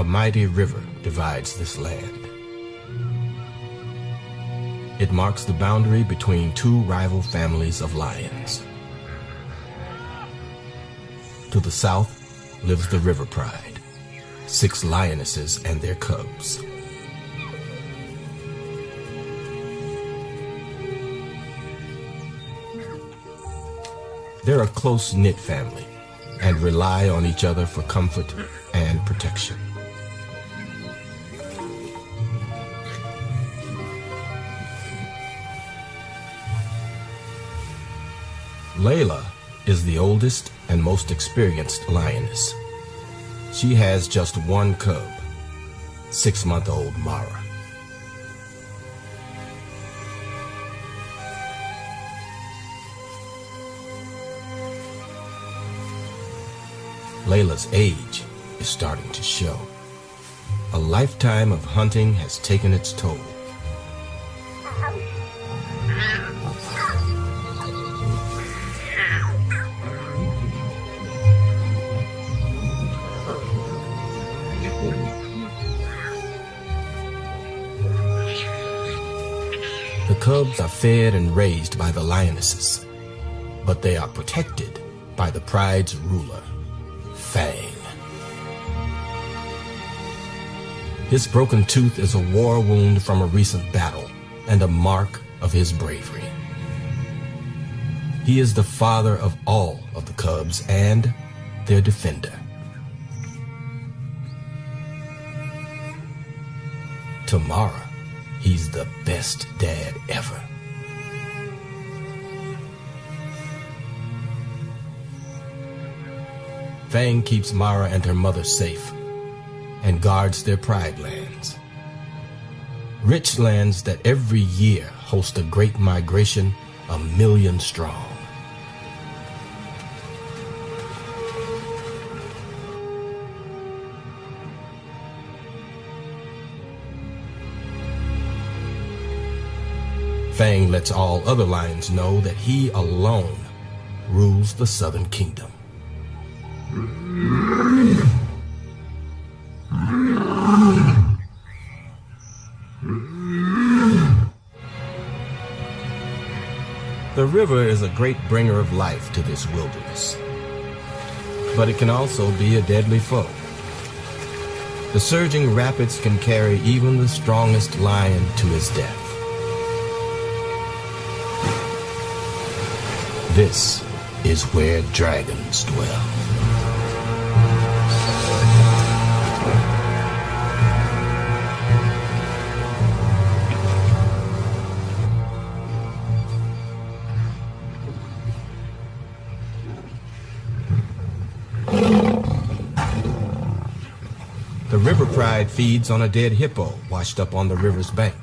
A mighty river divides this land. It marks the boundary between two rival families of lions. To the south lives the River Pride, 6 lionesses and their cubs. They're a close-knit family and rely on each other for comfort and protection. Layla is the oldest and most experienced lioness. She has just one cub, 6-month-old Mara. Layla's age is starting to show. A lifetime of hunting has taken its toll. The cubs are fed and raised by the lionesses, but they are protected by the pride's ruler, Fang. His broken tooth is a war wound from a recent battle and a mark of his bravery. He is the father of all of the cubs and their defender. To Mara, he's the best dad ever. Fang keeps Mara and her mother safe and guards their pride lands. Rich lands that every year host a great migration, 1 million strong. Fang lets all other lions know that he alone rules the Southern Kingdom. The river is a great bringer of life to this wilderness, but it can also be a deadly foe. The surging rapids can carry even the strongest lion to his death. This is where dragons dwell. The River Pride feeds on a dead hippo washed up on the river's bank.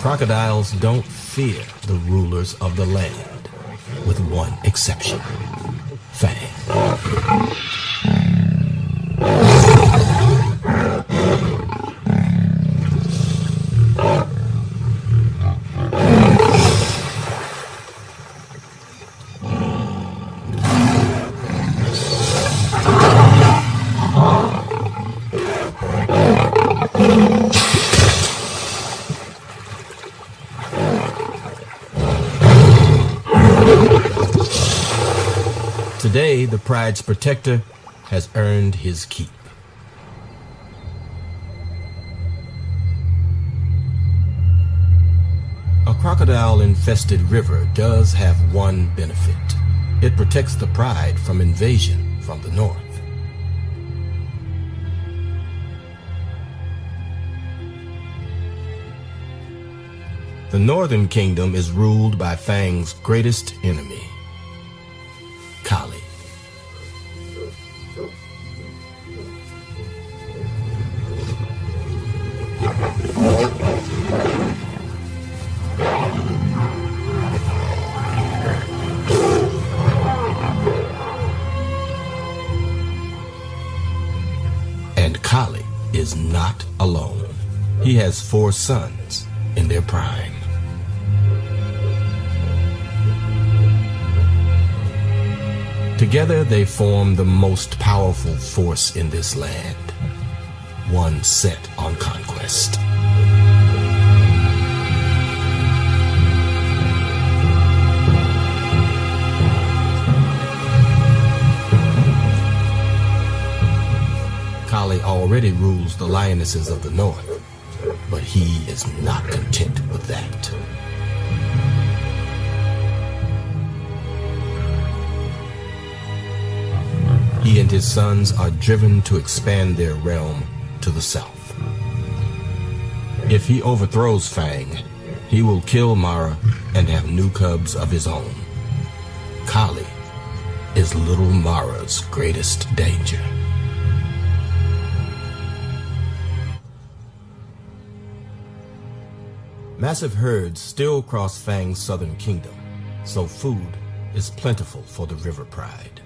Crocodiles don't fear the rulers of the land, with one exception, Fang. Today, the pride's protector has earned his keep. A crocodile-infested river does have one benefit. It protects the pride from invasion from the north. The Northern Kingdom is ruled by Fang's greatest enemy, Kali. is not alone. He has 4 sons in their prime. Together they form the most powerful force in this land, one set on conquest. Kali already rules the lionesses of the north, but he is not content with that. He and his sons are driven to expand their realm to the south. If he overthrows Fang, he will kill Mara and have new cubs of his own. Kali is little Mara's greatest danger. Massive herds still cross Fang's southern kingdom, so food is plentiful for the River Pride.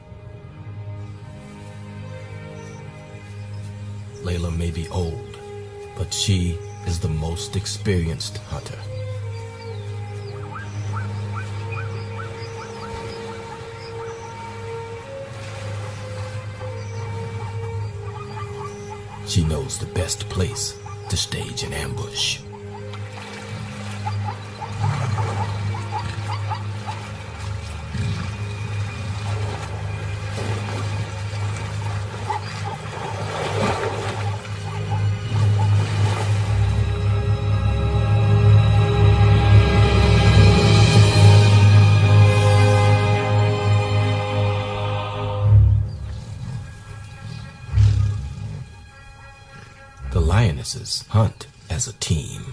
Layla may be old, but she is the most experienced hunter. She knows the best place to stage an ambush. The lionesses hunt as a team.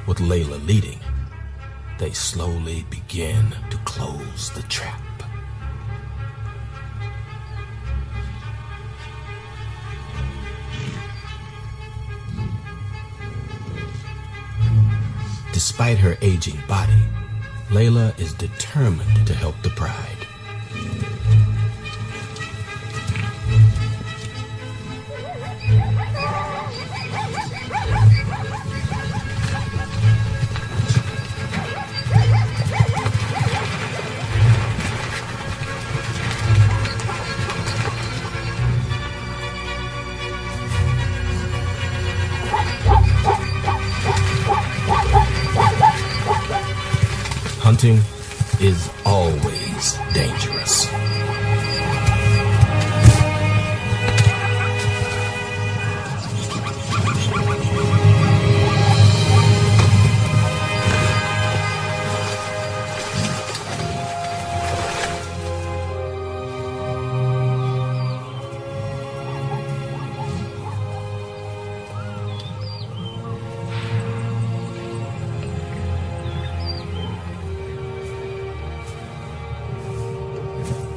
With Layla leading, they slowly begin to close the trap. Despite her aging body, Layla is determined to help the Pride. Hunting is always dangerous.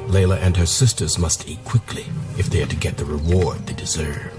Layla and her sisters must eat quickly if they are to get the reward they deserve.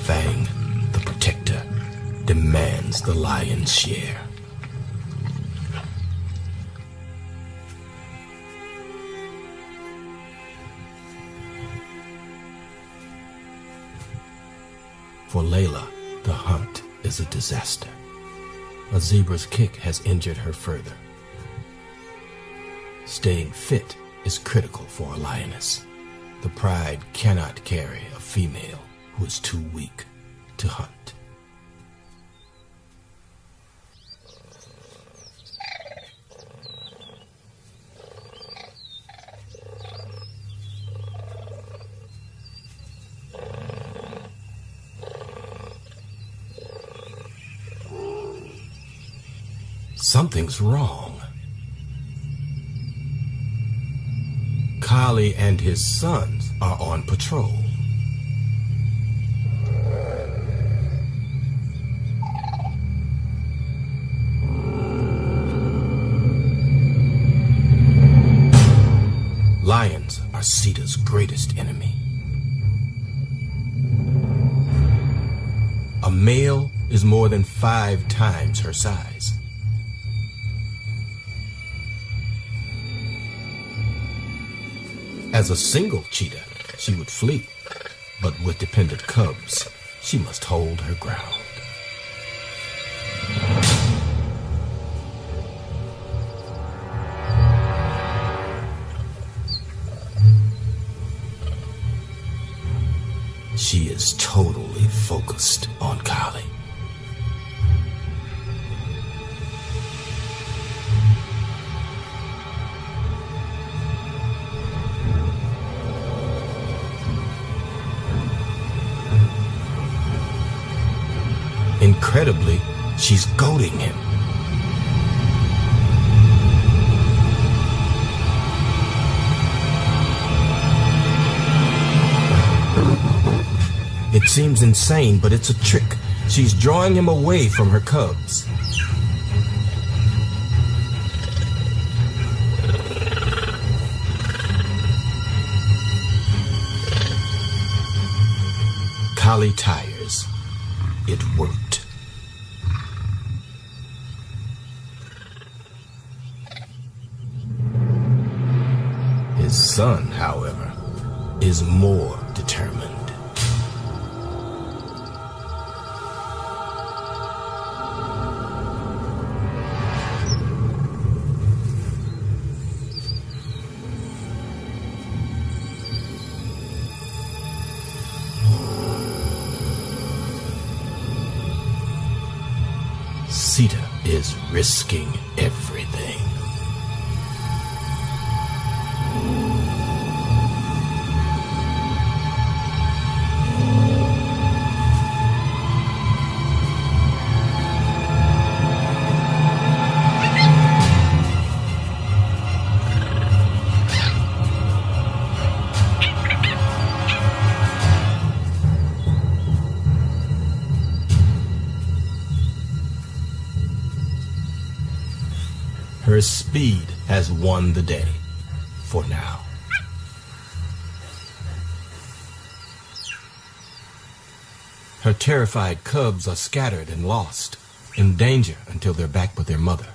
Fang, the protector, demands the lion's share. For Layla, the hunt is a disaster. A zebra's kick has injured her further. Staying fit is critical for a lioness. The Pride cannot carry a female who is too weak to hunt. Something's wrong. Kali and his sons are on patrol. Lions are Sita's greatest enemy. A male is more than 5 times her size. As a single cheetah, she would flee, but with dependent cubs, she must hold her ground. She is totally focused on Kali. Incredibly, she's goading him. It seems insane, but it's a trick. She's drawing him away from her cubs. Kali tires. It worked. His son, however, is more determined. Sita is risking everything. Her speed has won the day, for now. Her terrified cubs are scattered and lost, in danger until they're back with their mother.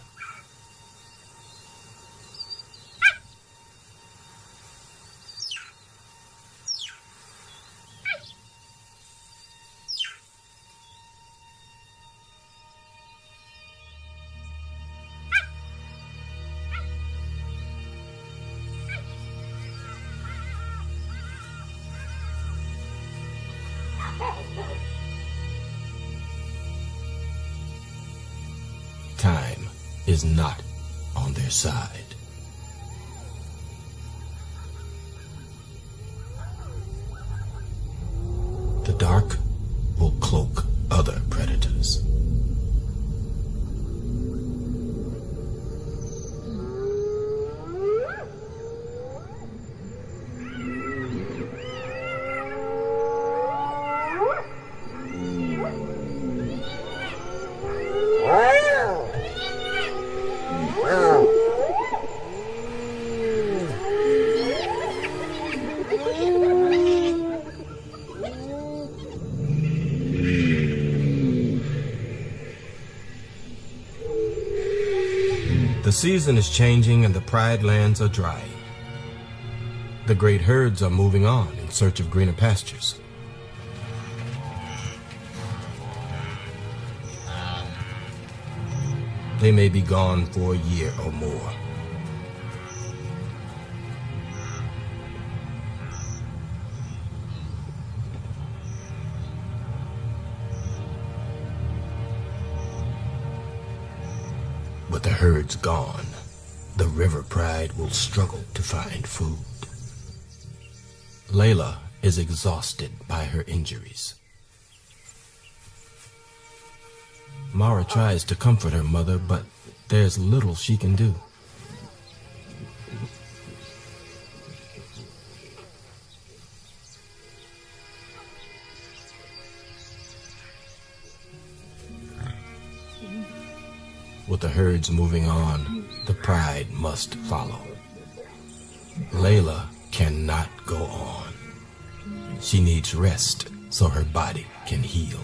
Time is not on their side. The dark will cloak other predators. The season is changing and the Pride lands are drying. The great herds are moving on in search of greener pastures. They may be gone for a year or more. With the herds gone, the River Pride will struggle to find food. Layla is exhausted by her injuries. Mara tries to comfort her mother, but there's little she can do. With the herds moving on, the pride must follow. Layla cannot go on. She needs rest so her body can heal.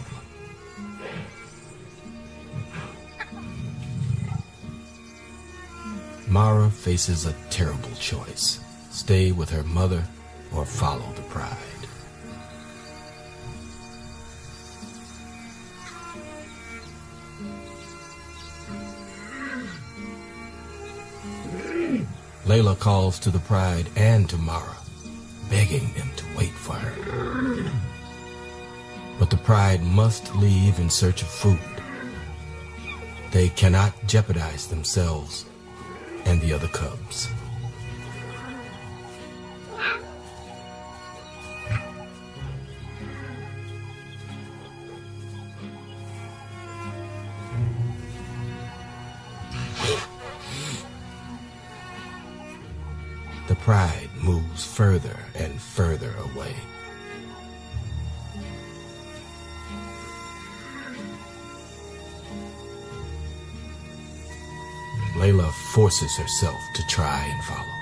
Mara faces a terrible choice: stay with her mother or follow the pride. Layla calls to the pride and to Mara, begging them to wait for her. But the pride must leave in search of food. They cannot jeopardize themselves and the other cubs. The pride moves further and further away. Layla forces herself to try and follow.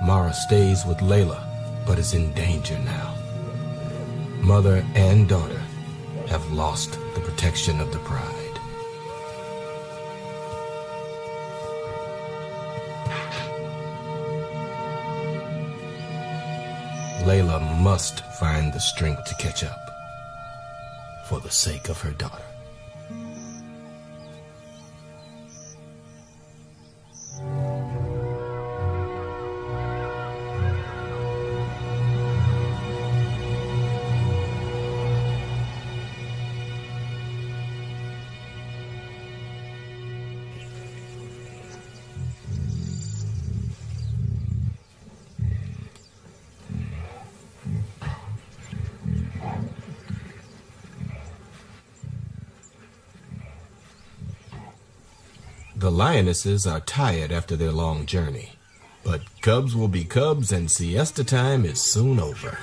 Mara stays with Layla, but is in danger now. Mother and daughter have lost the protection of the pride. Layla must find the strength to catch up for the sake of her daughter. The lionesses are tired after their long journey, but cubs will be cubs and siesta time is soon over.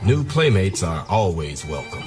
New playmates are always welcome.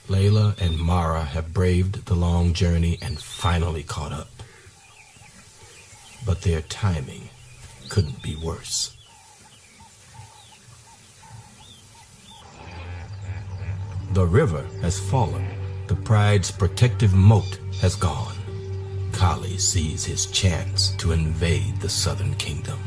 Layla and Mara have braved the long journey and finally caught up. But their timing couldn't be worse. The river has fallen. The pride's protective moat has gone. Kali sees his chance to invade the southern kingdom.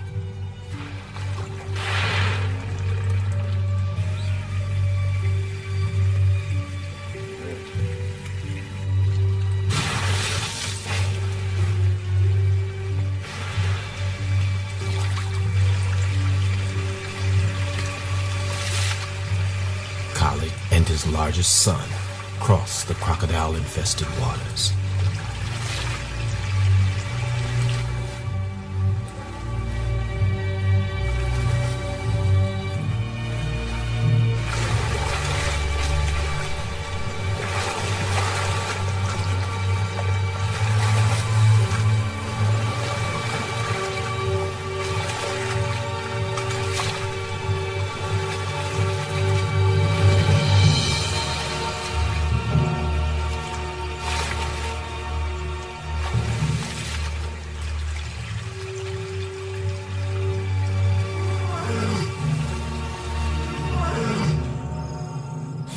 Kali and his largest son cross the crocodile-infested waters.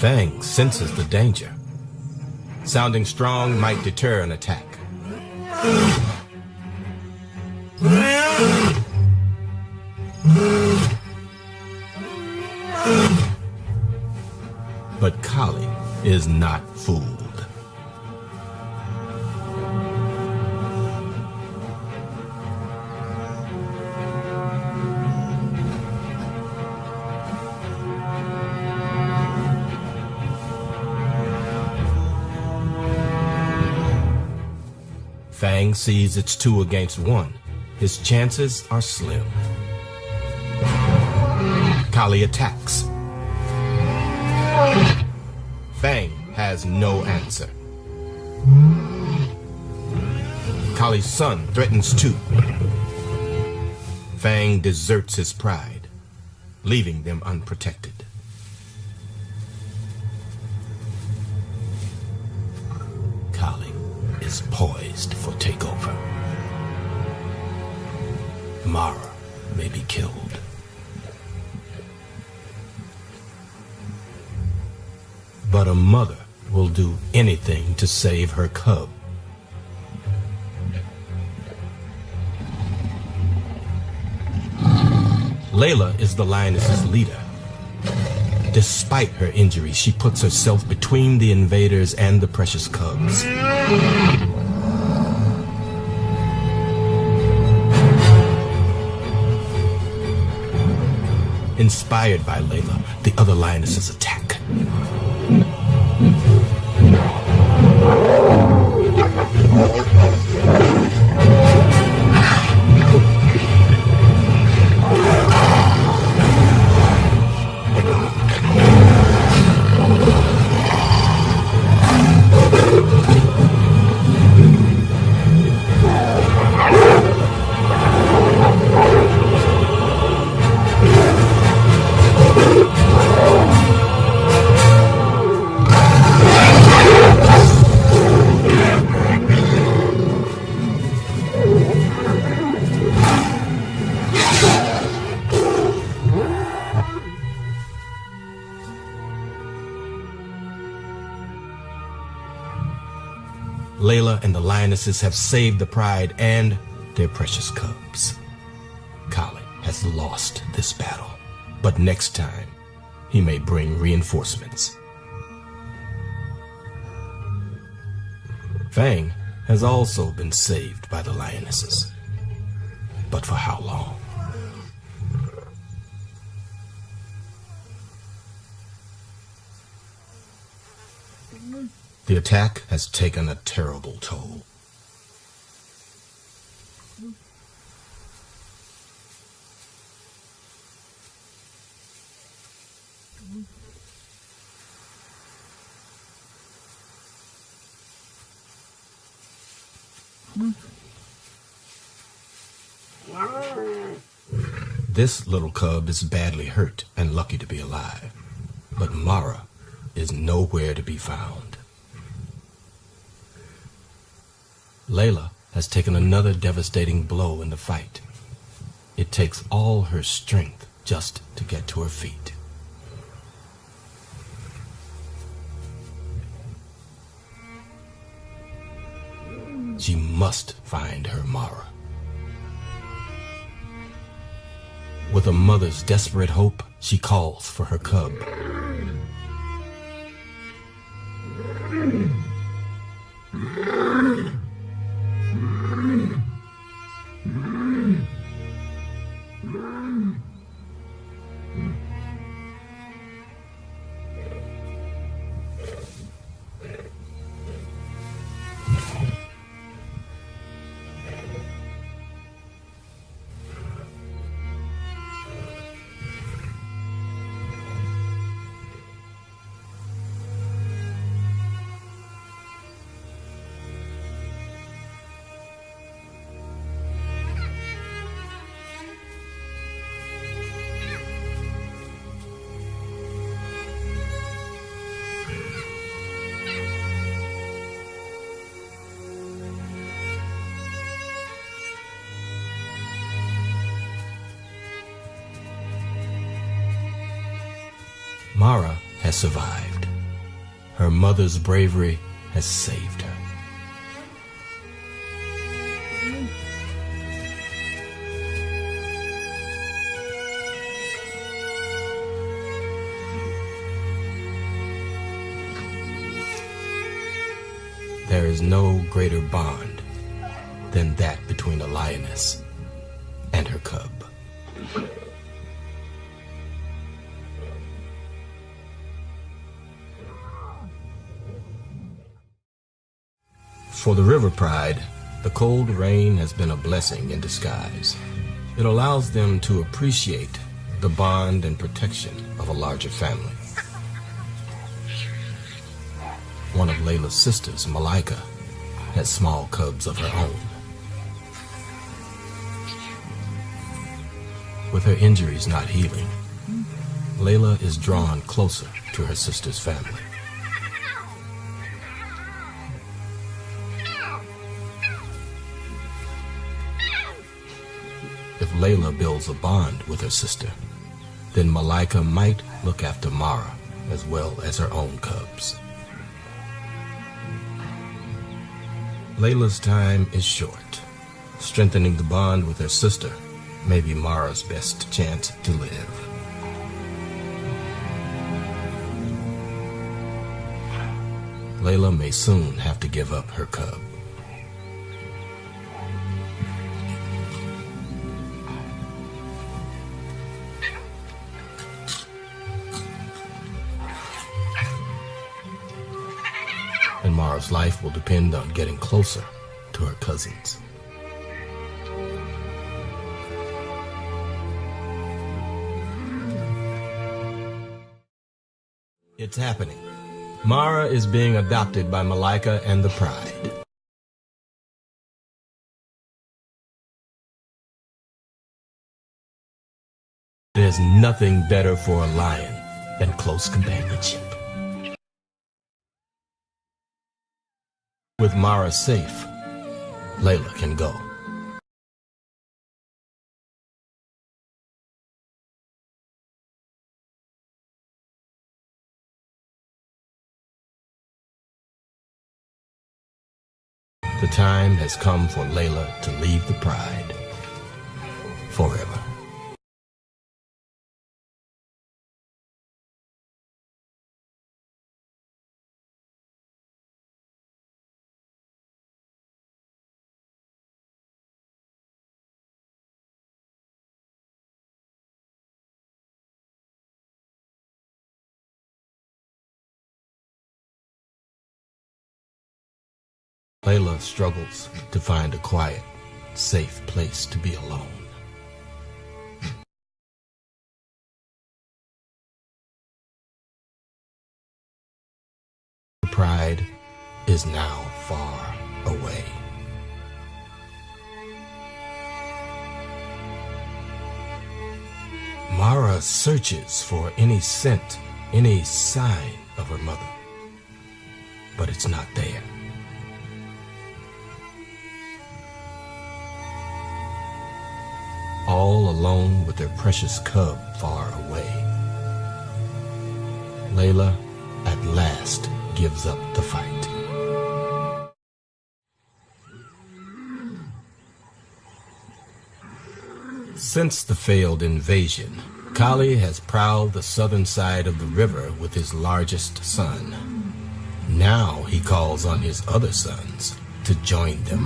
Fang senses the danger. Sounding strong might deter an attack. But Kali is not fooled. Fang sees it's 2 against 1. His chances are slim. Kali attacks. Fang has no answer. Kali's son threatens too. Fang deserts his pride, leaving them unprotected. Kali is poised for takeover. Mara may be killed. But a mother will do anything to save her cub. Layla is the lioness's leader. Despite her injury, she puts herself between the invaders and the precious cubs. Inspired by Layla, the other lionesses attack. Layla and the lionesses have saved the pride and their precious cubs. Kali has lost this battle, but next time he may bring reinforcements. Fang has also been saved by the lionesses, but for how long? The attack has taken a terrible toll. This little cub is badly hurt and lucky to be alive, but Mara is nowhere to be found. Layla has taken another devastating blow in the fight. It takes all her strength just to get to her feet. She must find her Mara. With a mother's desperate hope, she calls for her cub. Mara has survived. Her mother's bravery has saved her. There is no greater bond than that between a lioness and her cub. For the River Pride, the cold rain has been a blessing in disguise. It allows them to appreciate the bond and protection of a larger family. One of Layla's sisters, Malika, has small cubs of her own. With her injuries not healing, Layla is drawn closer to her sister's family. If Layla builds a bond with her sister, then Malika might look after Mara as well as her own cubs. Layla's time is short. Strengthening the bond with her sister may be Mara's best chance to live. Layla may soon have to give up her cub. And Mara's life will depend on getting closer to her cousins. It's happening. Mara is being adopted by Malika and the Pride. There's nothing better for a lion than close companionship. With Mara safe, Layla can go. The time has come for Layla to leave the Pride forever. Layla struggles to find a quiet, safe place to be alone. The Pride is now far away. Mara searches for any scent, any sign of her mother, but it's not there. All alone with their precious cub far away, Layla at last gives up the fight. Since the failed invasion, Kali has prowled the southern side of the river with his largest son. Now he calls on his other sons to join them.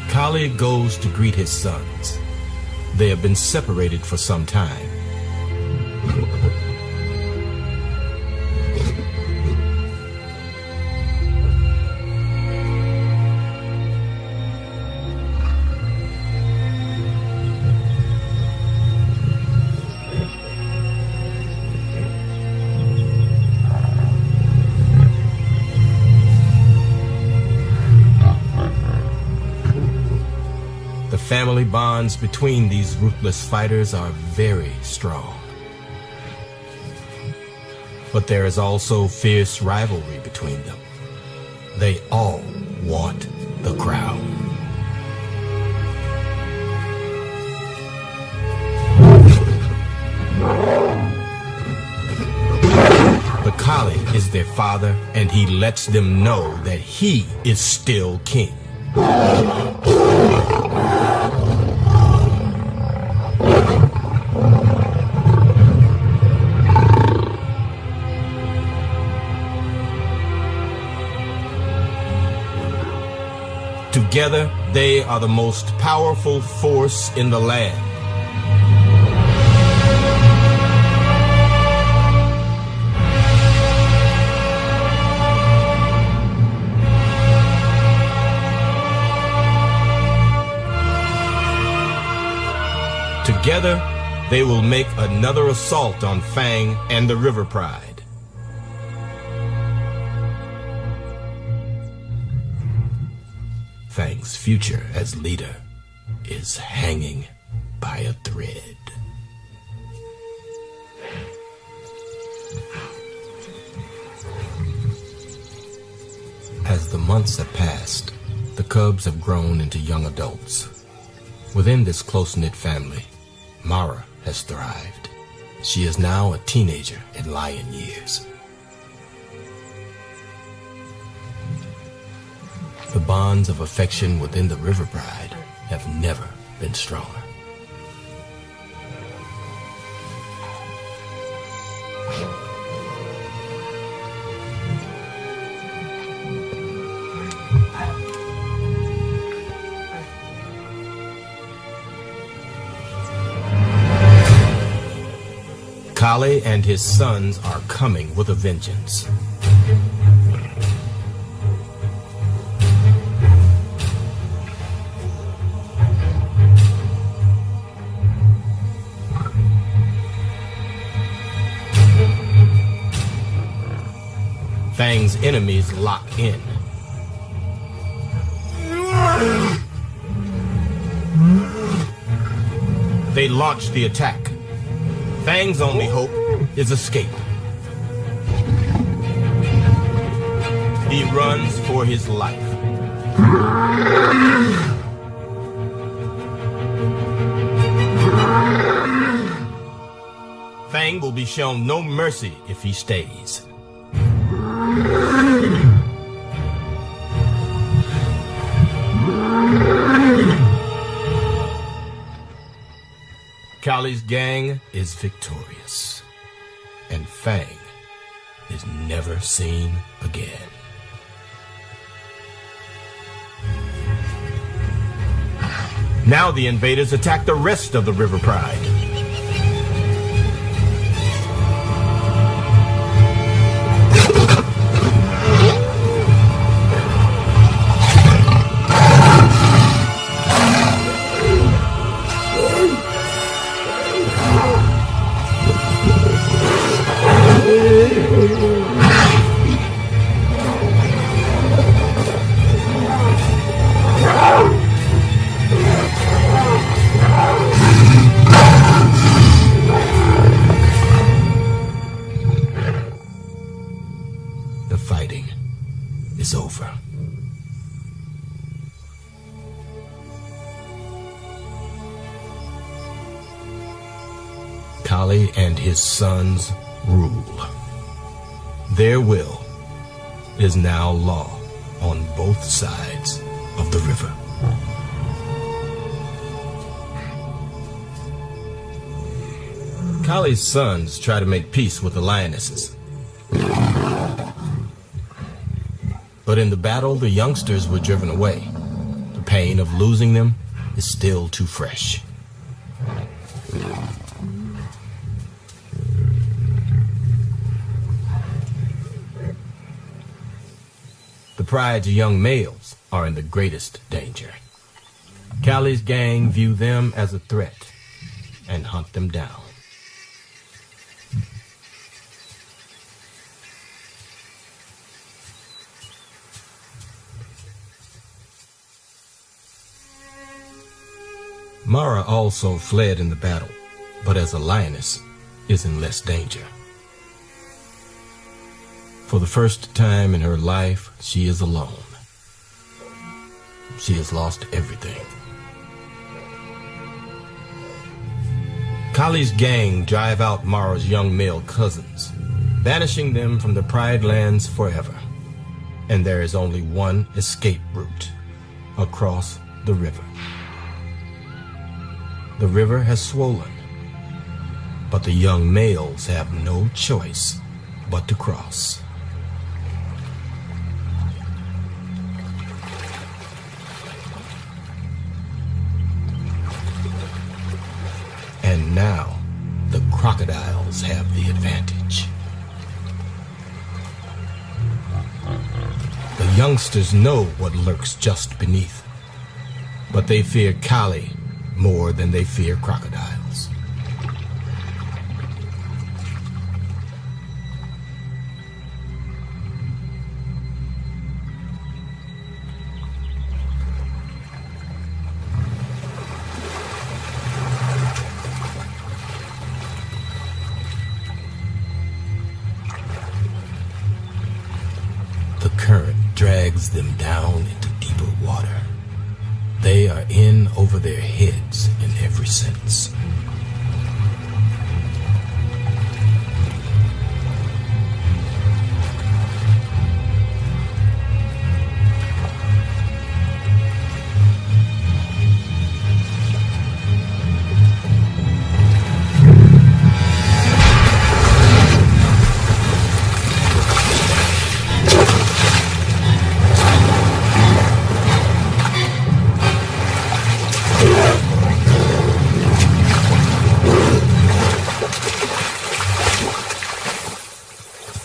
Kali goes to greet his sons. They have been separated for some time. family bonds between these ruthless fighters are very strong. But there is also fierce rivalry between them. They all want the crown. The Kali is their father, and he lets them know that he is still king. Together, they are the most powerful force in the land. Together, they will make another assault on Fang and the River Pride. Fang's future as leader is hanging by a thread. As the months have passed, the cubs have grown into young adults. Within this close-knit family, Mara has thrived. She is now a teenager in lion years. The bonds of affection within the River Pride have never been stronger. Kali and his sons are coming with a vengeance. Fang's enemies lock in. They launch the attack. Fang's only hope is escape. He runs for his life. Fang will be shown no mercy if he stays. Kali's gang is victorious, and Fang is never seen again. Now the invaders attack the rest of the River Pride. The fighting is over. Kali and his sons rule. Their will is now law on both sides of the river. Kali's sons try to make peace with the lionesses. But in the battle, the youngsters were driven away. The pain of losing them is still too fresh. The Pride's young males are in the greatest danger. Kali's gang view them as a threat and hunt them down. Mara also fled in the battle, but as a lioness is in less danger. For the first time in her life, she is alone. She has lost everything. Kali's gang drive out Mara's young male cousins, banishing them from the Pride Lands forever. And there is only one escape route: across the river. The river has swollen, but the young males have no choice but to cross. And now, the crocodiles have the advantage. The youngsters know what lurks just beneath, but they fear Kali more than they fear crocodiles. The current drags them down into deeper water. They are in over their heads in every sense.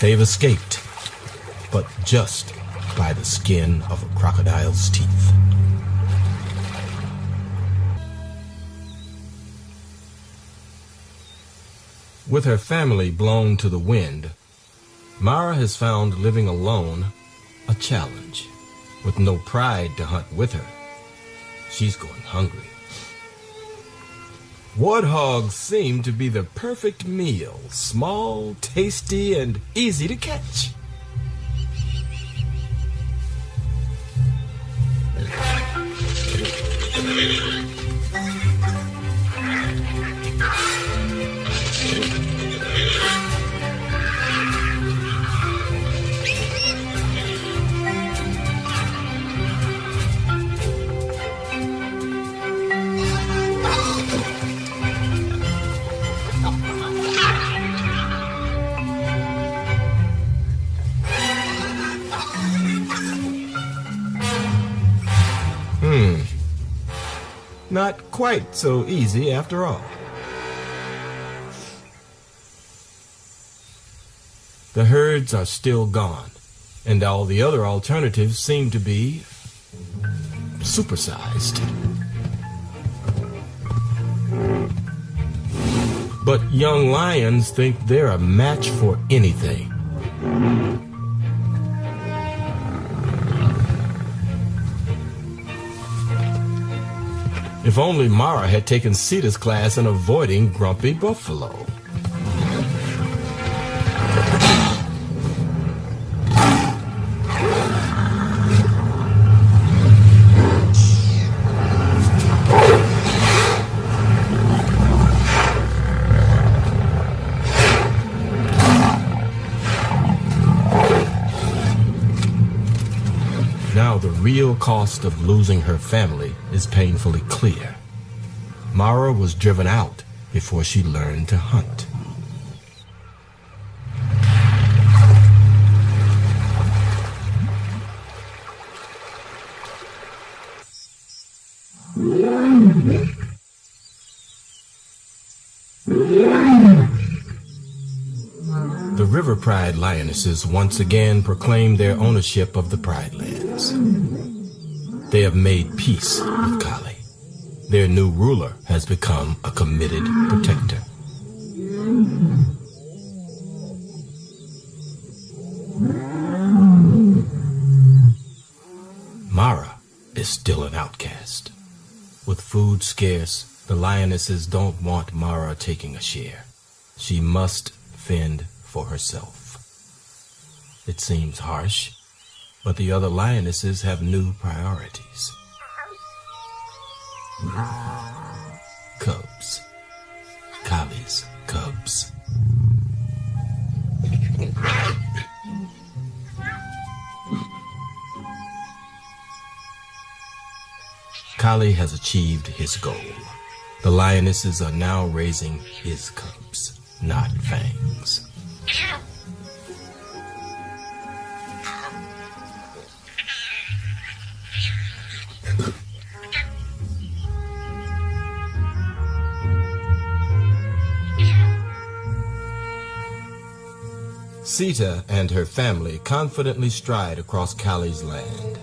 They've escaped, but just by the skin of a crocodile's teeth. With her family blown to the wind, Mara has found living alone a challenge. With no pride to hunt with her, she's going hungry. Warthogs seem to be the perfect meal, small, tasty, and easy to catch. Not quite so easy after all. The herds are still gone, and all the other alternatives seem to be supersized. But young lions think they're a match for anything. If only Mara had taken Sita's class in avoiding grumpy buffalo. Now the real cost of losing her family is painfully clear. Mara was driven out before she learned to hunt. The River Pride Lionesses once again proclaim their ownership of the Pride Lands. They have made peace with Kali. Their new ruler has become a committed protector. Mara is still an outcast. With food scarce, The lionesses don't want Mara taking a share. She must fend for herself. It seems harsh, but the other lionesses have new priorities. Cubs. Kali's cubs. Kali has achieved his goal. The lionesses are now raising his cubs, not Fangs. Sita and her family confidently stride across Kali's land.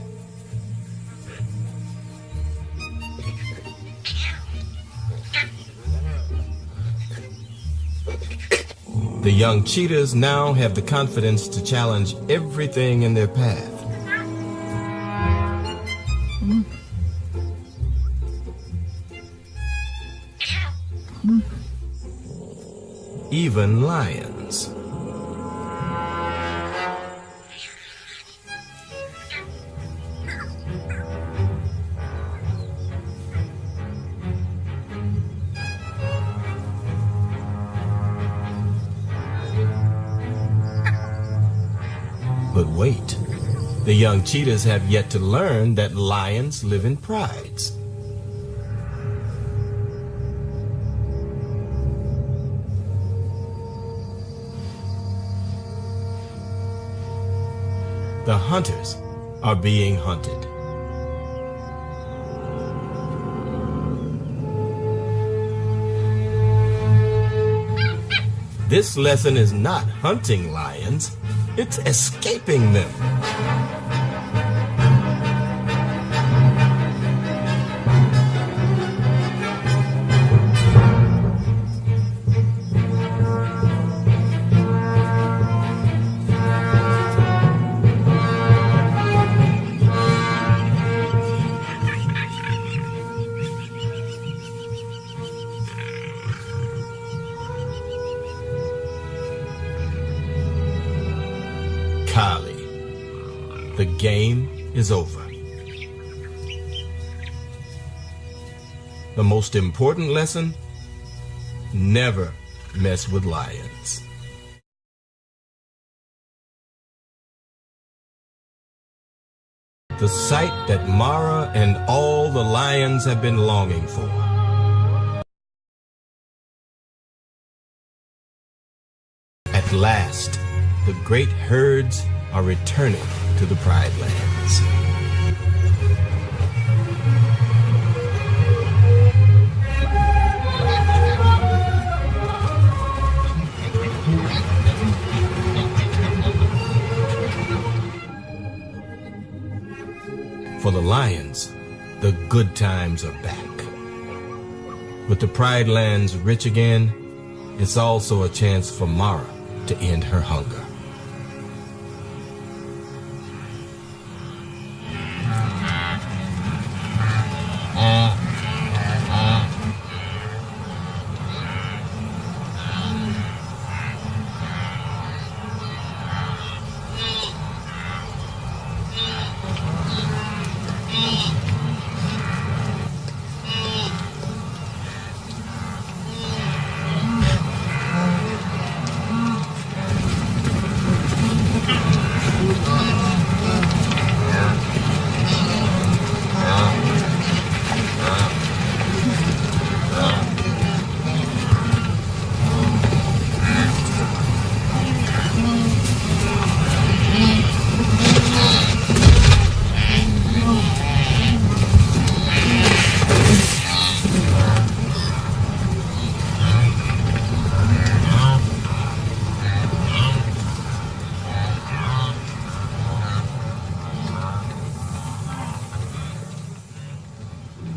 The young cheetahs now have the confidence to challenge everything in their path. Even lions. But wait, the young cheetahs have yet to learn that lions live in prides. The hunters are being hunted. This lesson is not hunting lions, it's escaping them. Kali, the game is over. The most important lesson: never mess with lions. The sight that Mara and all the lions have been longing for. At last, the great herds are returning to the Pride Lands. For the lions, the good times are back. With the Pride Lands rich again, it's also a chance for Mara to end her hunger.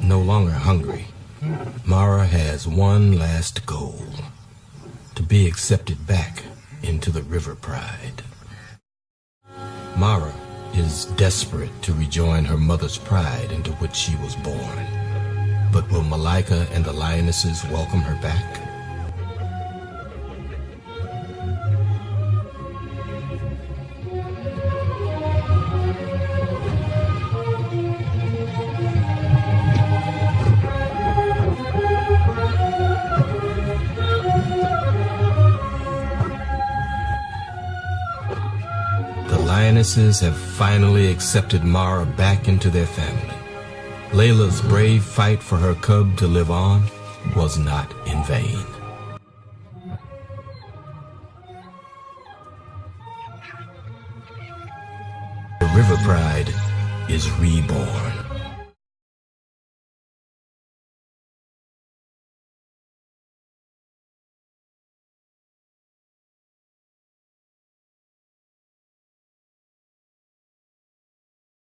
No longer hungry, Mara has one last goal: to be accepted back into the River Pride. Mara is desperate to rejoin her mother's pride into which she was born. But will Malika and the lionesses welcome her back? The lionesses have finally accepted Mara back into their family. Layla's brave fight for her cub to live on was not in vain. The River Pride is reborn.